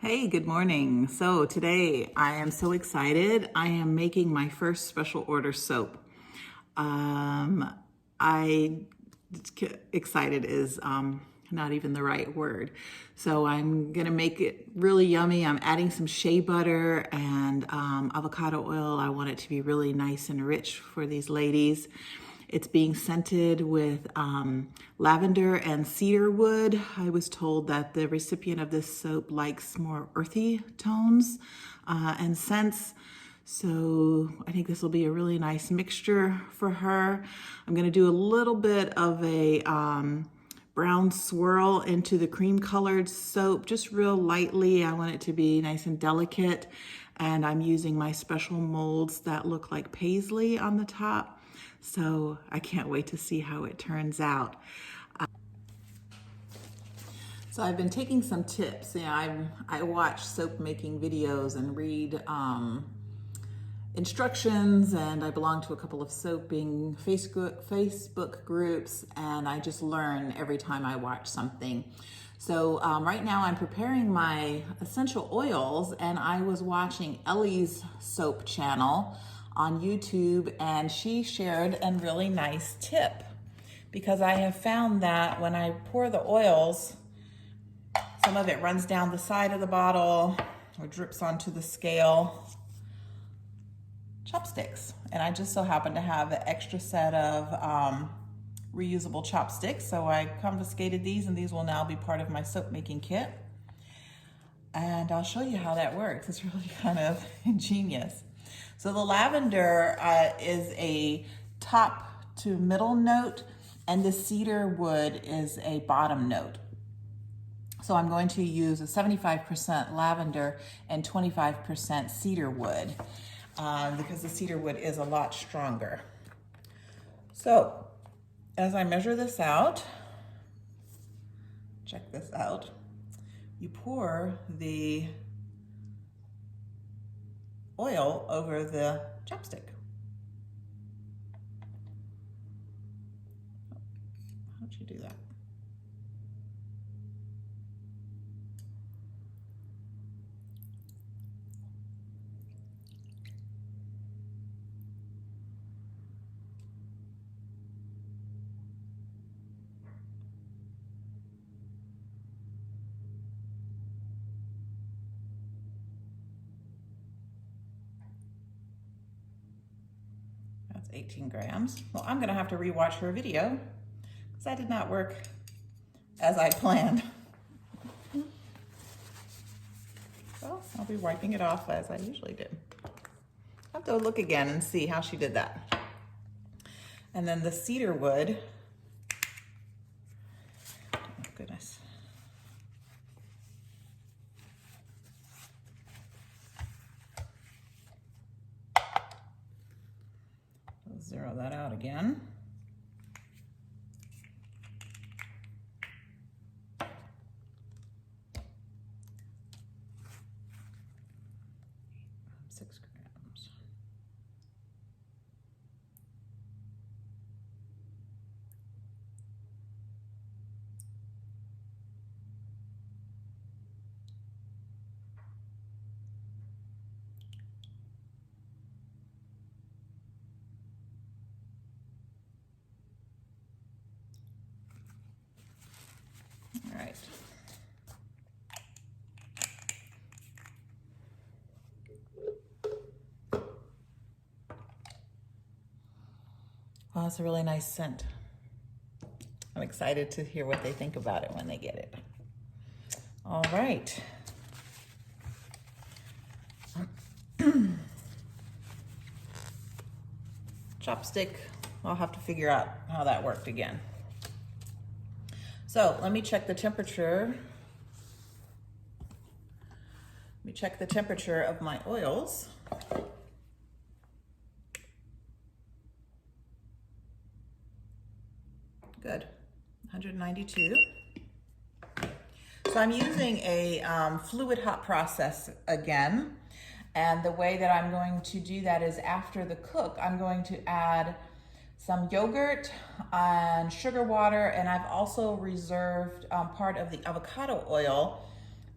Hey, good morning. So today I am so excited. I am making my first special order soap. I excited is not even the right word. So I'm gonna make it really yummy. I'm adding some shea butter and avocado oil. I want it to be really nice and rich for these ladies. It's being scented with lavender and cedar wood. I was told that the recipient of this soap likes more earthy tones and scents. So I think this will be a really nice mixture for her. I'm gonna do a little bit of a brown swirl into the cream colored soap, just real lightly. I want it to be nice and delicate. And I'm using my special molds that look like paisley on the top. So I can't wait to see how it turns out. So I've been taking some tips. I watch soap making videos and read instructions, and I belong to a couple of soaping Facebook groups, and I just learn every time I watch something. So right now I'm preparing my essential oils, and I was watching Ellie's soap channel on YouTube, and she shared a really nice tip, because I have found that when I pour the oils, some of it runs down the side of the bottle or drips onto the scale chopsticks. And I just so happen to have an extra set of reusable chopsticks. So I confiscated these, and these will now be part of my soap making kit. And I'll show you how that works. It's really kind of ingenious. So the lavender is a top to middle note, and the cedar wood is a bottom note. So I'm going to use a 75% lavender and 25% cedar wood because the cedar wood is a lot stronger. So as I measure this out, check this out, you pour the oil over the chopstick. How'd you do that? That's 18 grams. Well, I'm gonna have to rewatch her video because that did not work as I planned. So I'll be wiping it off as I usually do. I'll have to look again and see how she did that. And then the cedar wood, oh goodness. Zero that out again. Six grams. All right. Well, it's a really nice scent. I'm excited to hear what they think about it when they get it. All right. Chopstick, I'll have to figure out how that worked again. So let me check the temperature. Let me check the temperature of my oils. Good, 192. So I'm using a fluid hot process again. And the way that I'm going to do that is after the cook, I'm going to add some yogurt and sugar water, and I've also reserved part of the avocado oil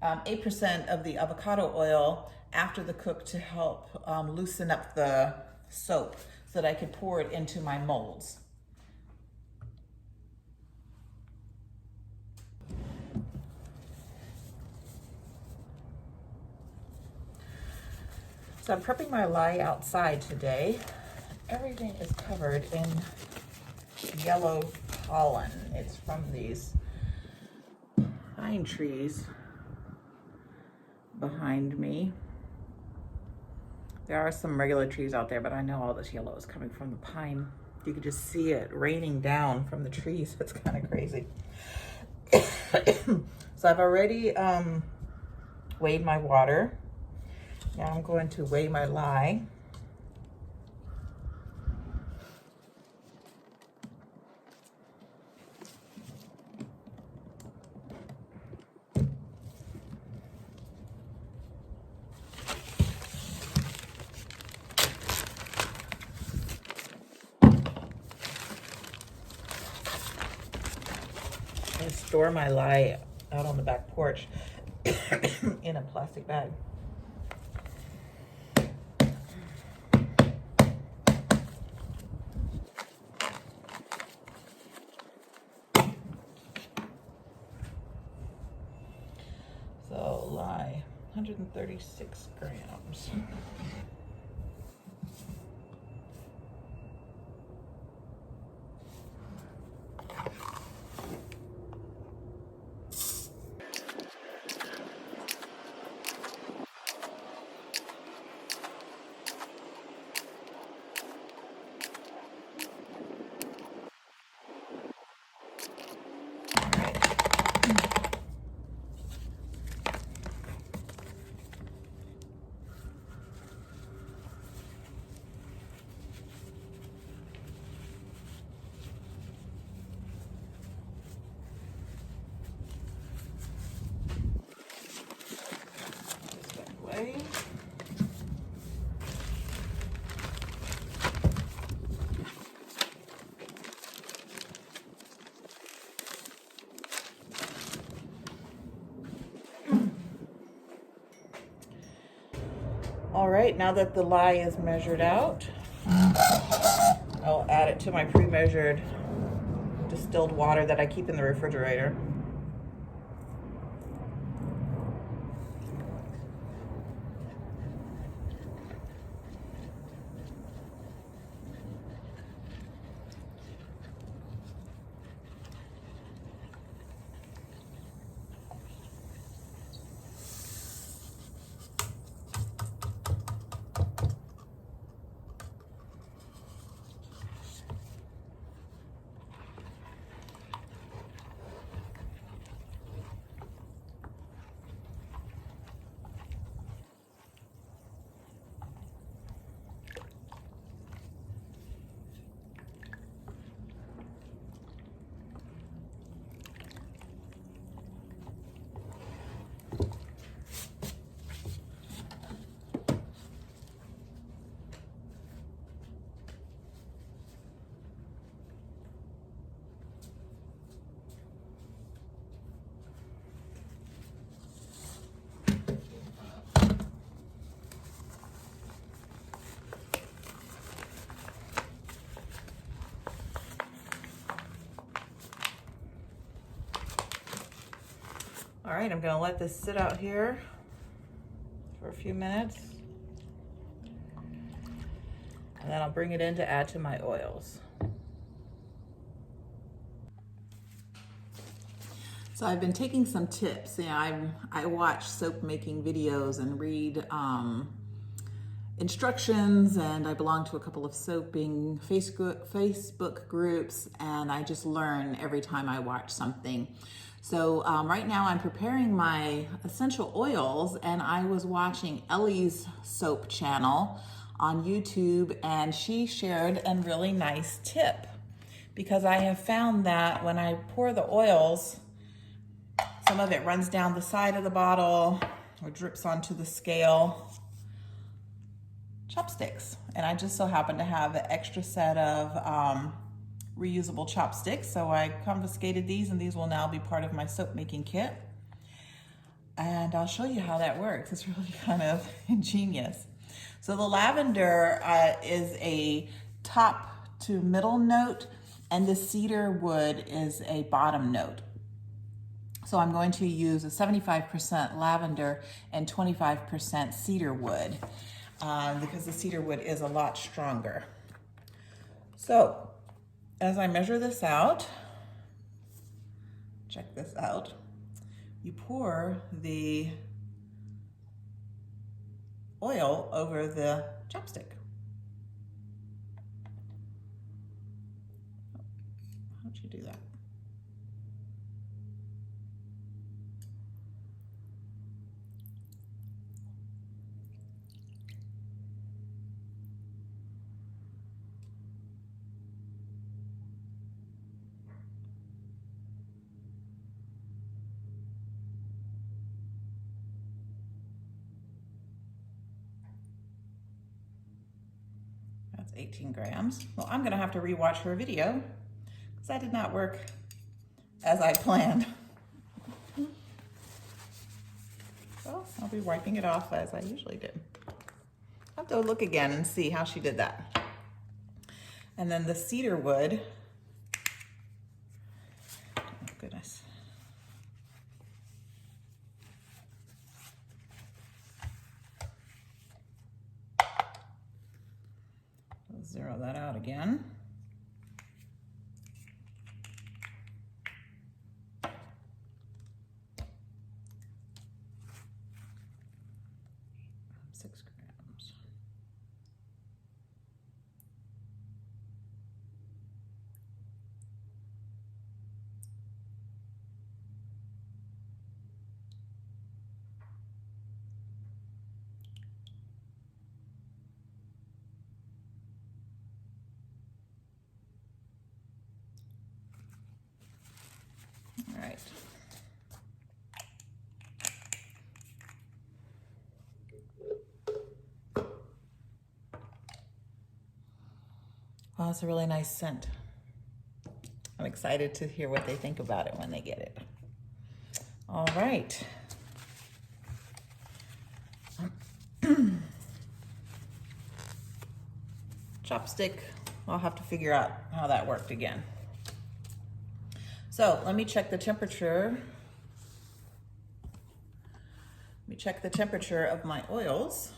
8% of the avocado oil after the cook to help loosen up the soap so that I could pour it into my molds. So I'm prepping my lye outside today. Everything is covered in yellow pollen. It's from these pine trees behind me. There are some regular trees out there, but I know all this yellow is coming from the pine. You can just see it raining down from the trees. It's kind of crazy. So I've already weighed my water. Now I'm going to weigh my lye. I store my lye out on the back porch in a plastic bag. So lye, 136 grams. All right, now that the lye is measured out, I'll add it to my pre-measured distilled water that I keep in the refrigerator. All right, I'm gonna let this sit out here for a few minutes. And then I'll bring it in to add to my oils. So I've been taking some tips. You know, I watch soap making videos and read instructions, and I belong to a couple of soaping Facebook groups, and I just learn every time I watch something. So right now I'm preparing my essential oils, and I was watching Ellie's soap channel on YouTube, and she shared a really nice tip, because I have found that when I pour the oils, some of it runs down the side of the bottle or drips onto the scale chopsticks. And I just so happen to have an extra set of reusable chopsticks. So I confiscated these, and these will now be part of my soap making kit. and I'll show you how that works. It's really kind of ingenious. So the lavender is a top to middle note, and the cedar wood is a bottom note. So I'm going to use a 75% lavender and 25% cedar wood because the cedar wood is a lot stronger. So as I measure this out, check this out, you pour the oil over the chopstick. How'd you do that? That's 18 grams. Well, I'm gonna have to rewatch her video because that did not work as I planned. Well, I'll be wiping it off as I usually do. I'll have to look again and see how she did that. And then the cedar wood, oh goodness. Zero that out again. Six grams. All right. Well, it's a really nice scent. I'm excited to hear what they think about it when they get it. All right. Chopstick, I'll have to figure out how that worked again. So let me check the temperature. Let me check the temperature of my oils.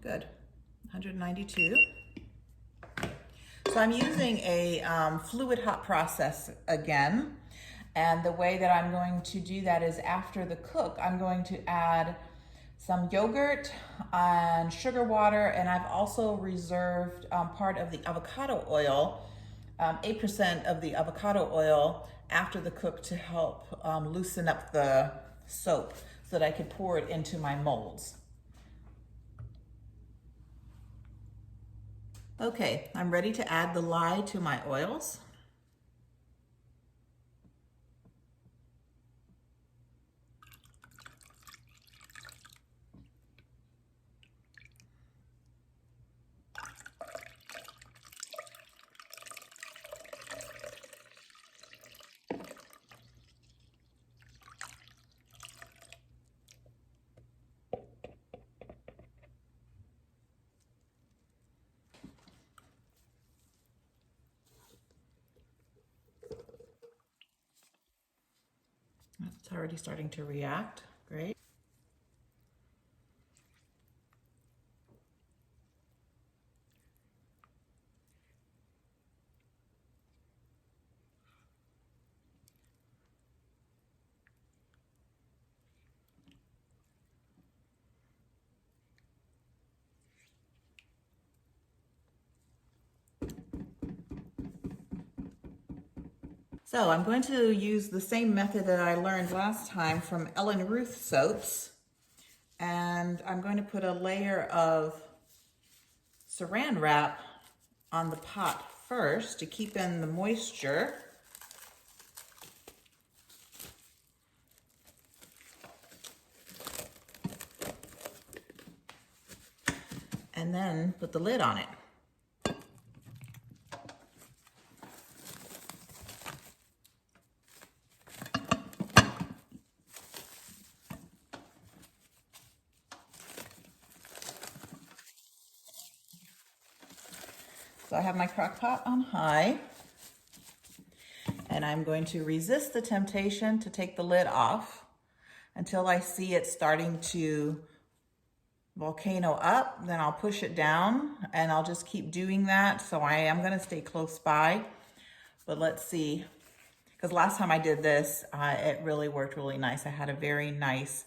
Good, 192. So I'm using a fluid hot process again. And the way that I'm going to do that is after the cook, I'm going to add some yogurt and sugar water, and I've also reserved part of the avocado oil, 8% of the avocado oil after the cook to help loosen up the soap so that I could pour it into my molds. Okay, I'm ready to add the lye to my oils. It's already starting to react. Great. So I'm going to use the same method that I learned last time from Ellen Ruth soaps. And I'm going to put a layer of saran wrap on the pot first to keep in the moisture. And then put the lid on it. So I have my crock pot on high, and I'm going to resist the temptation to take the lid off until I see it starting to volcano up. Then I'll push it down, and I'll just keep doing that. So I am going to stay close by, but let's see. Because last time I did this, it really worked really nice. I had a very nice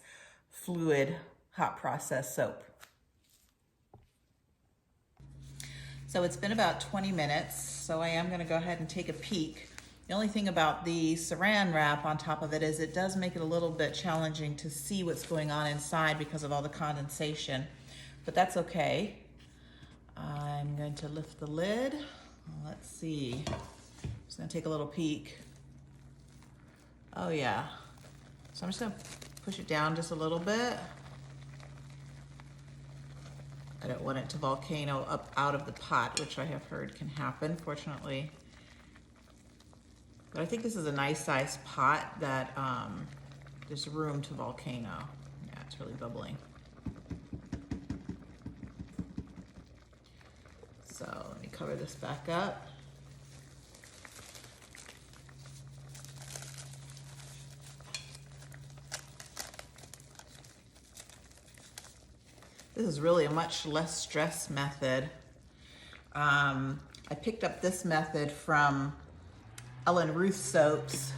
fluid hot process soap. So it's been about 20 minutes, so I am gonna go ahead and take a peek. The only thing about the saran wrap on top of it is it does make it a little bit challenging to see what's going on inside because of all the condensation, but that's okay. I'm going to lift the lid. Let's see. Just gonna take a little peek. Oh yeah. So I'm just gonna push it down just a little bit. I don't want it to volcano up out of the pot, which I have heard can happen, fortunately. But I think this is a nice sized pot that there's room to volcano. Yeah, it's really bubbling. So let me cover this back up. This is really a much less stress method. I picked up this method from Ellen Ruth Soaps.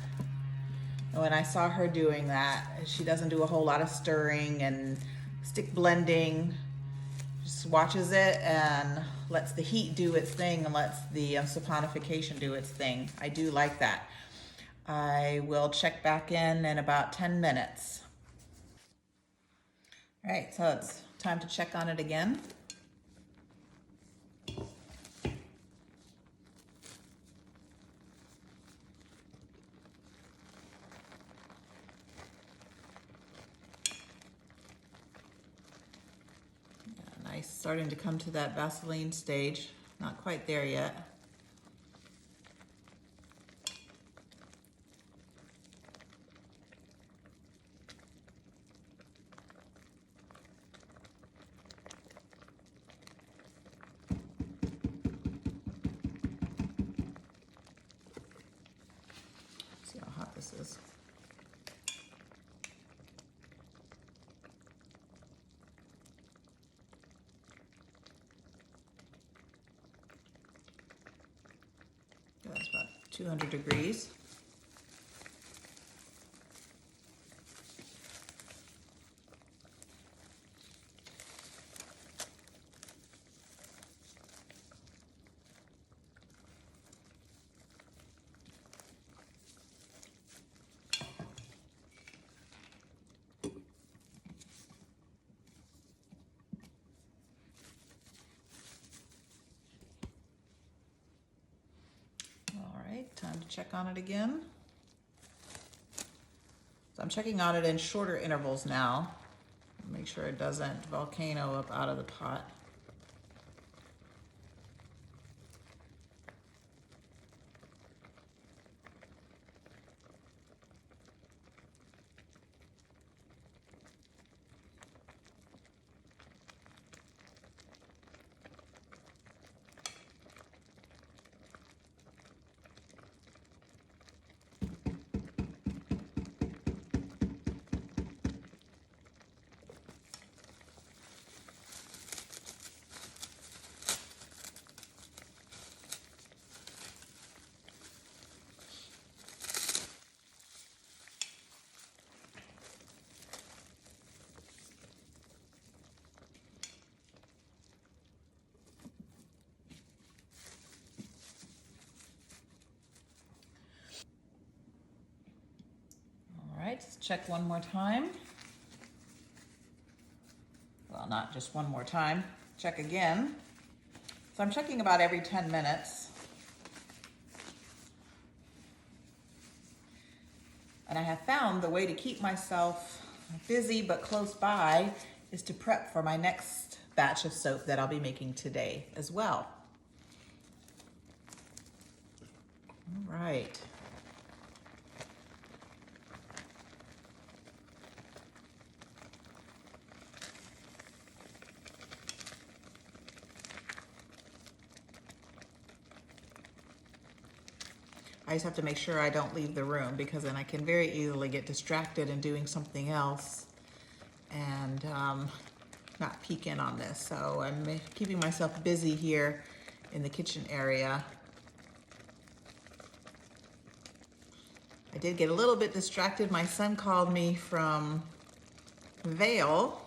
And when I saw her doing that, she doesn't do a whole lot of stirring and stick blending. Just watches it and lets the heat do its thing and lets the saponification do its thing. I do like that. I will check back in about 10 minutes. All right, so it's time to check on it again. Yeah, nice, starting to come to that Vaseline stage. Not quite there yet. See how hot this is. That's about 200 degrees. Time to check on it again. So I'm checking on it in shorter intervals now. Make sure it doesn't volcano up out of the pot. All right, let's check one more time. Well, not just one more time, check again. So I'm checking about every 10 minutes. And I have found the way to keep myself busy but close by is to prep for my next batch of soap that I'll be making today as well. All right. I just have to make sure I don't leave the room, because then I can very easily get distracted in doing something else and not peek in on this. So I'm keeping myself busy here in the kitchen area. I did get a little bit distracted. My son called me from Vail.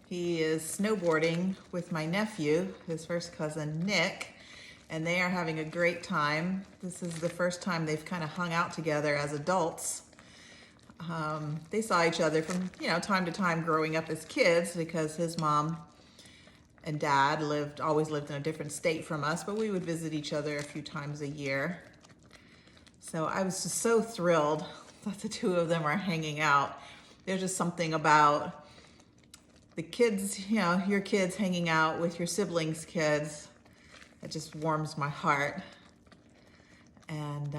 He is snowboarding with my nephew, his first cousin, Nick, and they are having a great time. This is the first time they've kind of hung out together as adults. They saw each other from, time to time growing up as kids, because his mom and dad always lived in a different state from us, but we would visit each other a few times a year. So I was just so thrilled that the two of them are hanging out. There's just something about the kids, your kids hanging out with your siblings' kids. It just warms my heart. And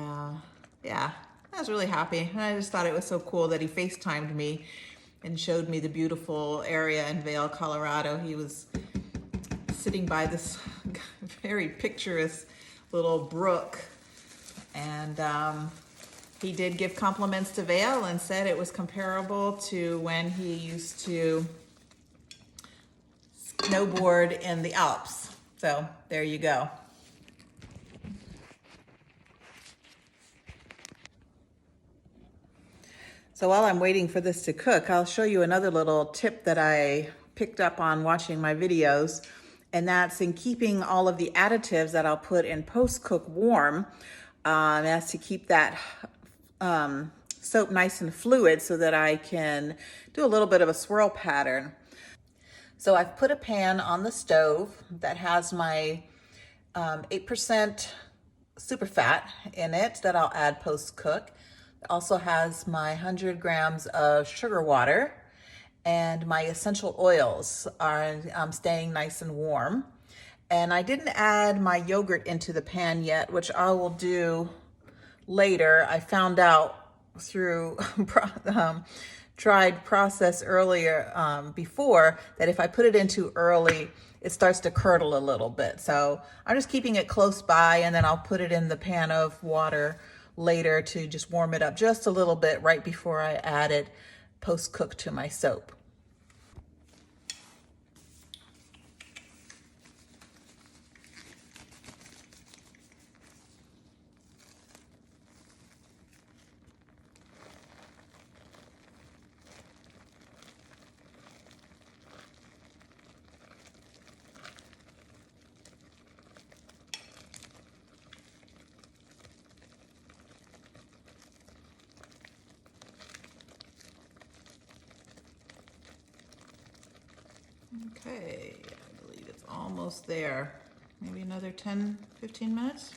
yeah, I was really happy. And I just thought it was so cool that he FaceTimed me and showed me the beautiful area in Vail, Colorado. He was sitting by this very picturesque little brook. And he did give compliments to Vail and said it was comparable to when he used to snowboard in the Alps. So there you go. So while I'm waiting for this to cook, I'll show you another little tip that I picked up on watching my videos. And that's in keeping all of the additives that I'll put in post-cook warm. That's to keep that soap nice and fluid so that I can do a little bit of a swirl pattern. So I've put a pan on the stove that has my 8% super fat in it that I'll add post-cook. It also has my 100 grams of sugar water, and my essential oils are staying nice and warm. And I didn't add my yogurt into the pan yet, which I will do later. I found out through tried process earlier before that if I put it in too early, it starts to curdle a little bit. So I'm just keeping it close by, and then I'll put it in the pan of water later to just warm it up just a little bit right before I add it post-cook to my soap. Okay, I believe it's almost there. Maybe another 10, 15 minutes.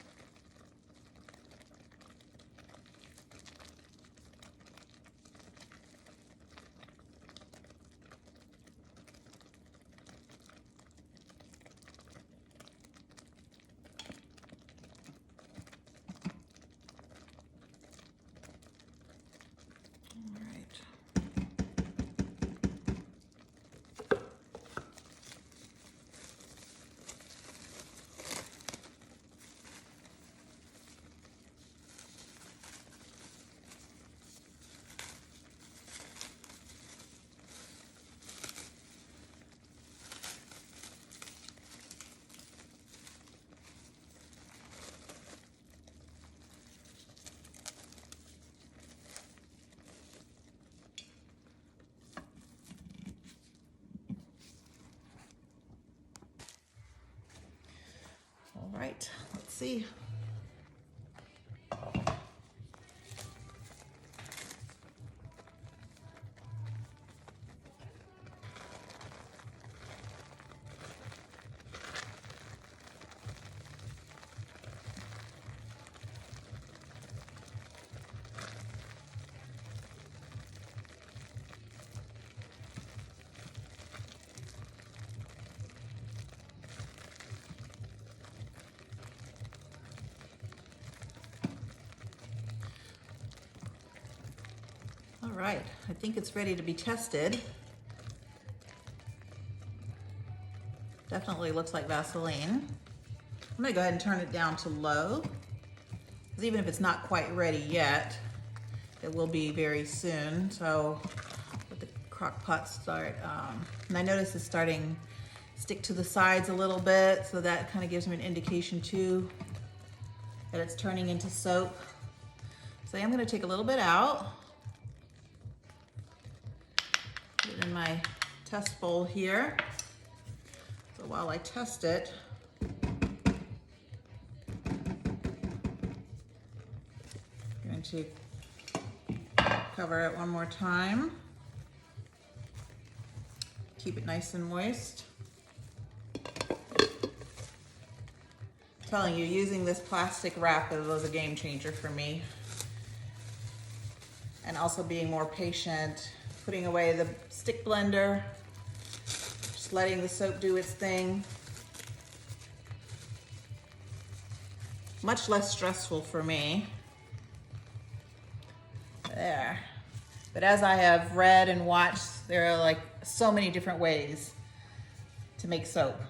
All right, let's see. All right, I think it's ready to be tested. Definitely looks like Vaseline. I'm gonna go ahead and turn it down to low. Because even if it's not quite ready yet, it will be very soon. So let the crock pot start. And I notice it's starting to stick to the sides a little bit, so that kind of gives me an indication too that it's turning into soap. So I'm going to take a little bit out, put it in my test bowl here. So while I test it, I'm going to cover it one more time. Keep it nice and moist. I'm telling you, using this plastic wrap was a game changer for me. And also being more patient, putting away the stick blender, just letting the soap do its thing. Much less stressful for me. There. But as I have read and watched, there are like so many different ways to make soap,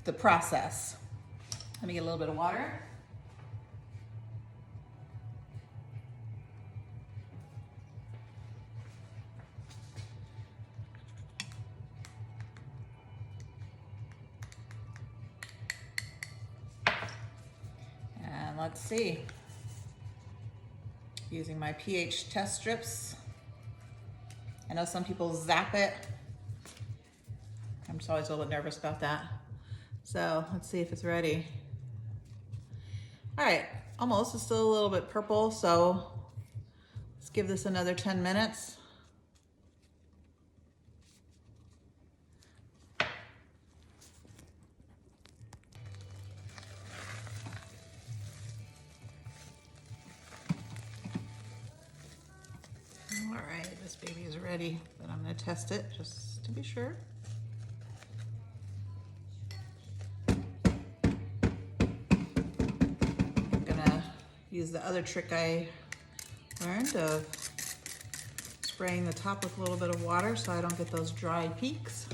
the process. Let me get a little bit of water. And let's see. Using my pH test strips. I know some people zap it. I'm just always a little bit nervous about that. So let's see if it's ready. All right, almost. It's still a little bit purple, so let's give this another 10 minutes. All right, this baby is ready, but I'm gonna test it just to be sure. I'm gonna use the other trick I learned of spraying the top with a little bit of water so I don't get those dry peaks.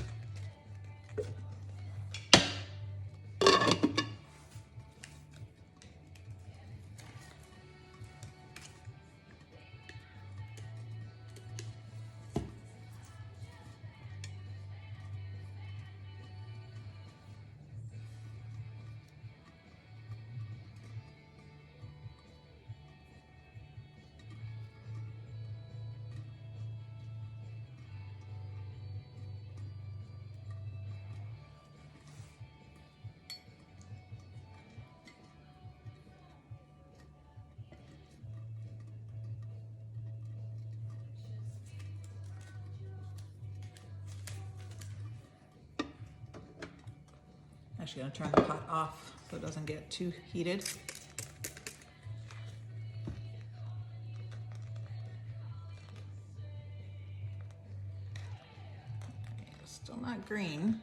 Actually, I'm gonna turn the pot off so it doesn't get too heated. Still not green.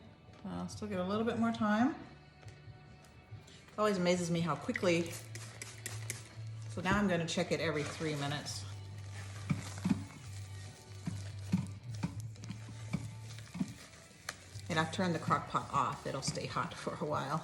I'll still get a little bit more time. It always amazes me how quickly. So now I'm going to check it every 3 minutes. And I've turned the crock pot off. It'll stay hot for a while.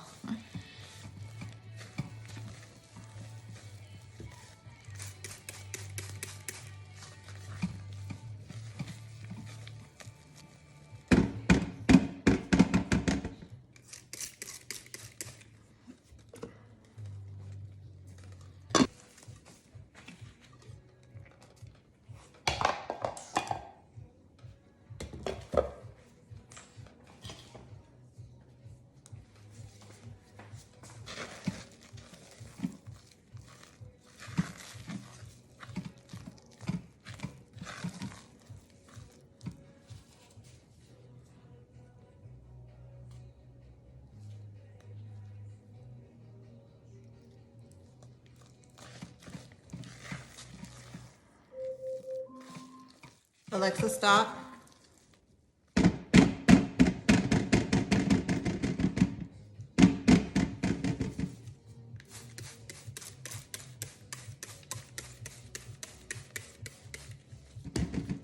Alexa, stop.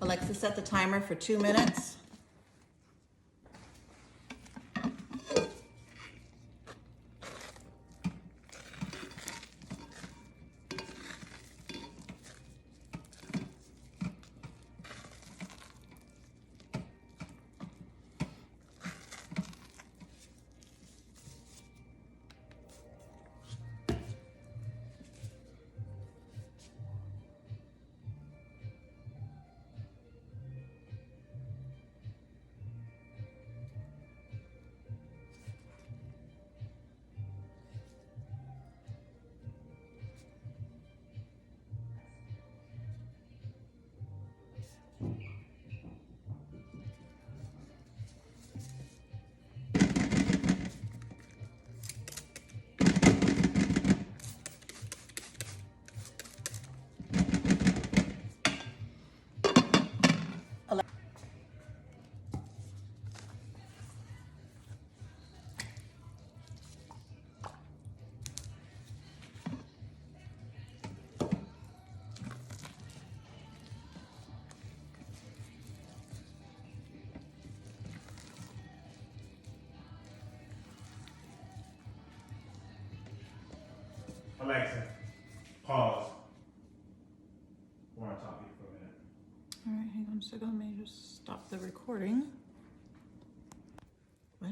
Alexa, set the timer for 2 minutes. Alexa, pause. We're on top of you for a minute. All right, hang on a second. Let me just stop the recording. What?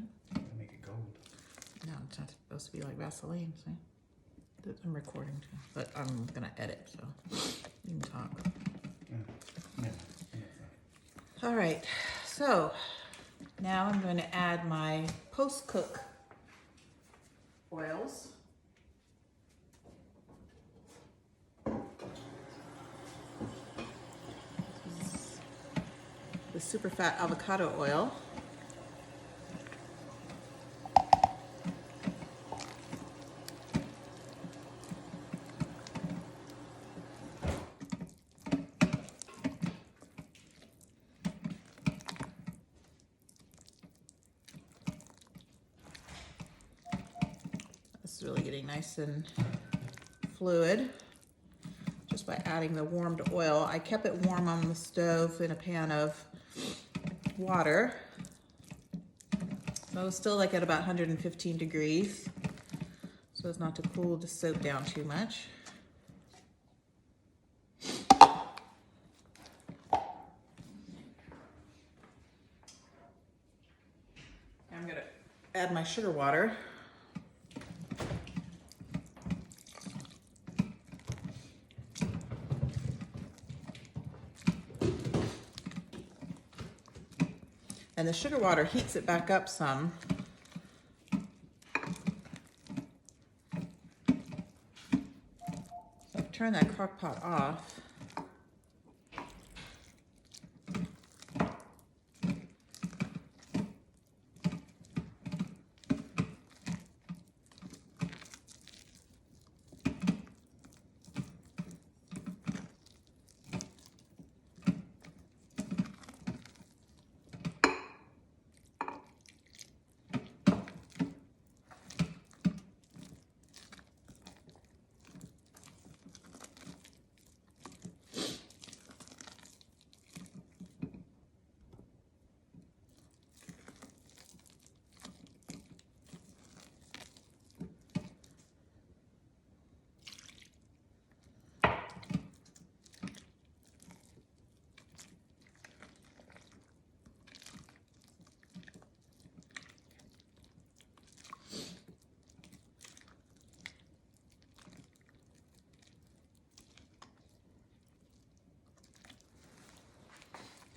Make it gold. No, it's not supposed to be like Vaseline. See? I'm recording too, but I'm gonna edit, so you can talk. All right, so now I'm going to add my post-cook oils. This is the super fat avocado oil. It's really getting nice and fluid just by adding the warmed oil. I kept it warm on the stove in a pan of water. So it's still like at about 115 degrees. So it's not too cool to soak down too much. I'm gonna add my sugar water. And the sugar water heats it back up some. So turn that crock pot off.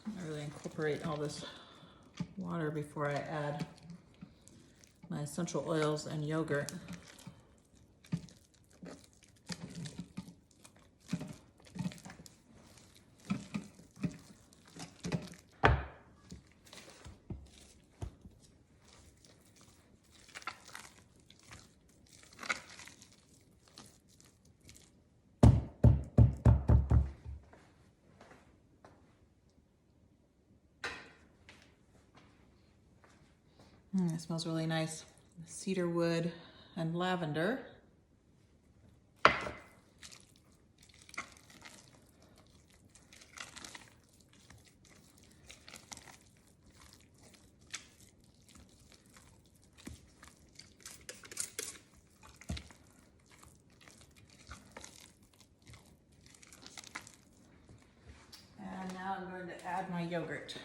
I really incorporate all this water before I add my essential oils and yogurt. It smells really nice. Cedar wood and lavender. And now I'm going to add my yogurt.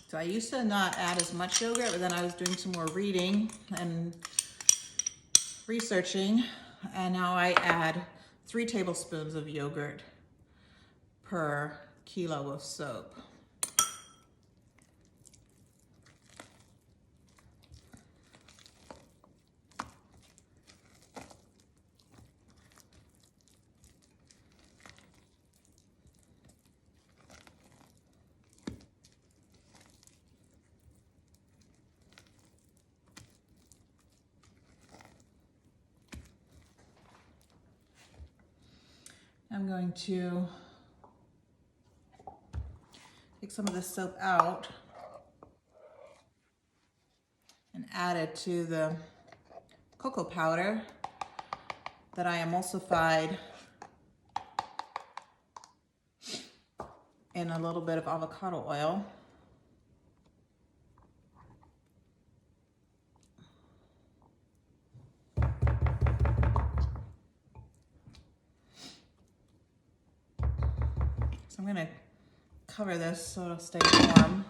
So I used to not add as much yogurt, but then I was doing some more reading and researching, and now I add 3 tablespoons of yogurt per kilo of soap. I'm going to take some of this soap out and add it to the cocoa powder that I emulsified in a little bit of avocado oil. So I'm going to cover this so it'll stay warm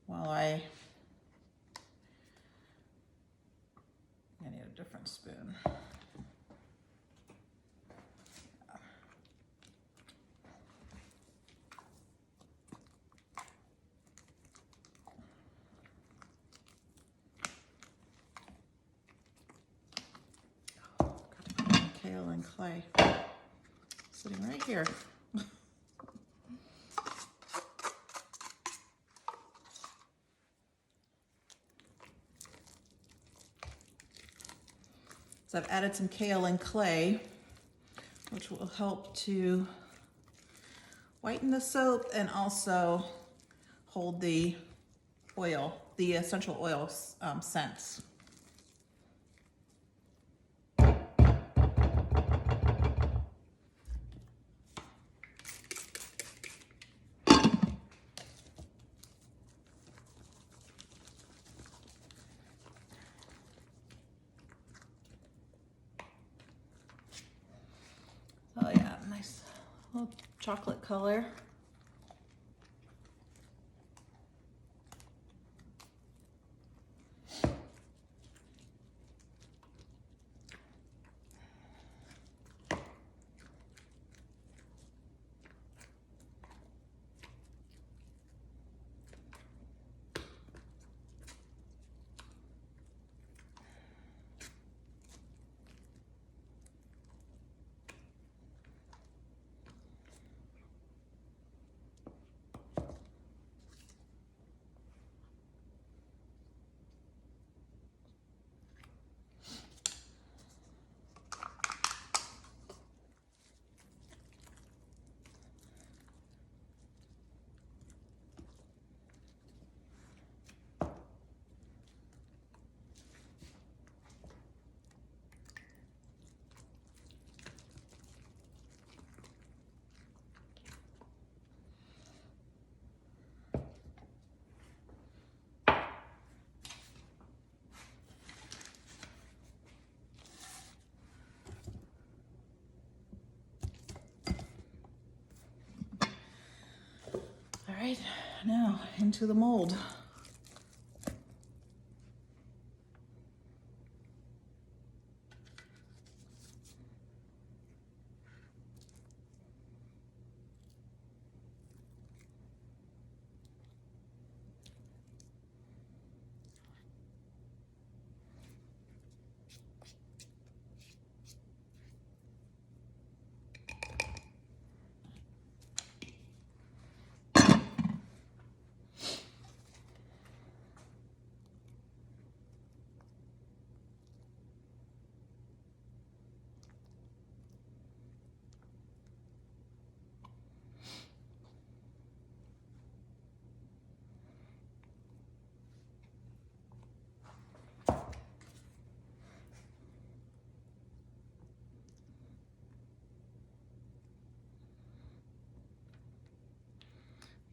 while I need a different spoon. Kale and clay sitting right here. So I've added some kale and clay, which will help to whiten the soap and also hold the oil, the essential oil scents. Oh yeah, nice little chocolate color. All right, now into the mold.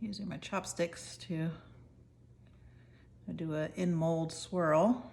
Using my chopsticks to do an in mold swirl.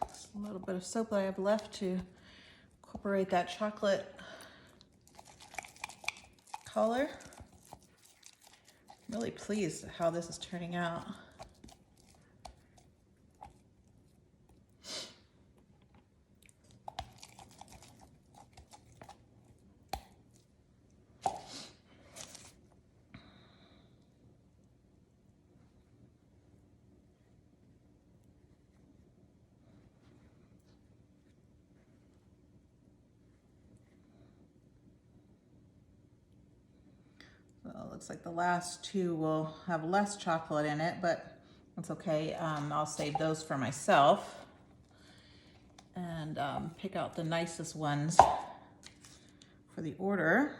Just a little bit of soap that I have left to incorporate that chocolate color. I'm really pleased how this is turning out. Well, it looks like the last two will have less chocolate in it, but that's okay. I'll save those for myself and pick out the nicest ones for the order.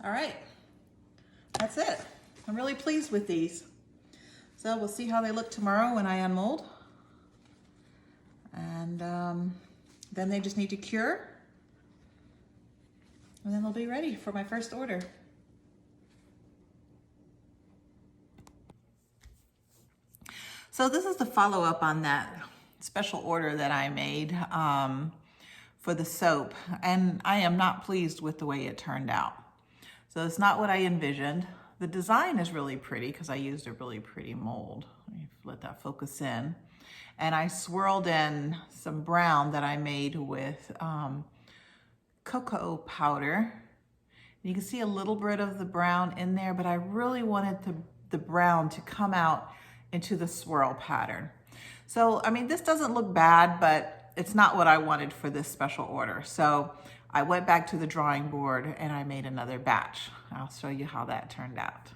All right, that's it. I'm really pleased with these. So we'll see how they look tomorrow when I unmold. And then they just need to cure. And then they'll be ready for my first order. So this is the follow-up on that special order that I made for the soap. And I am not pleased with the way it turned out. So it's not what I envisioned. The design is really pretty because I used a really pretty mold. Let me let that focus in. And I swirled in some brown that I made with cocoa powder. And you can see a little bit of the brown in there, but I really wanted the brown to come out into the swirl pattern. So, I mean, this doesn't look bad, but it's not what I wanted for this special order. So I went back to the drawing board and I made another batch. I'll show you how that turned out.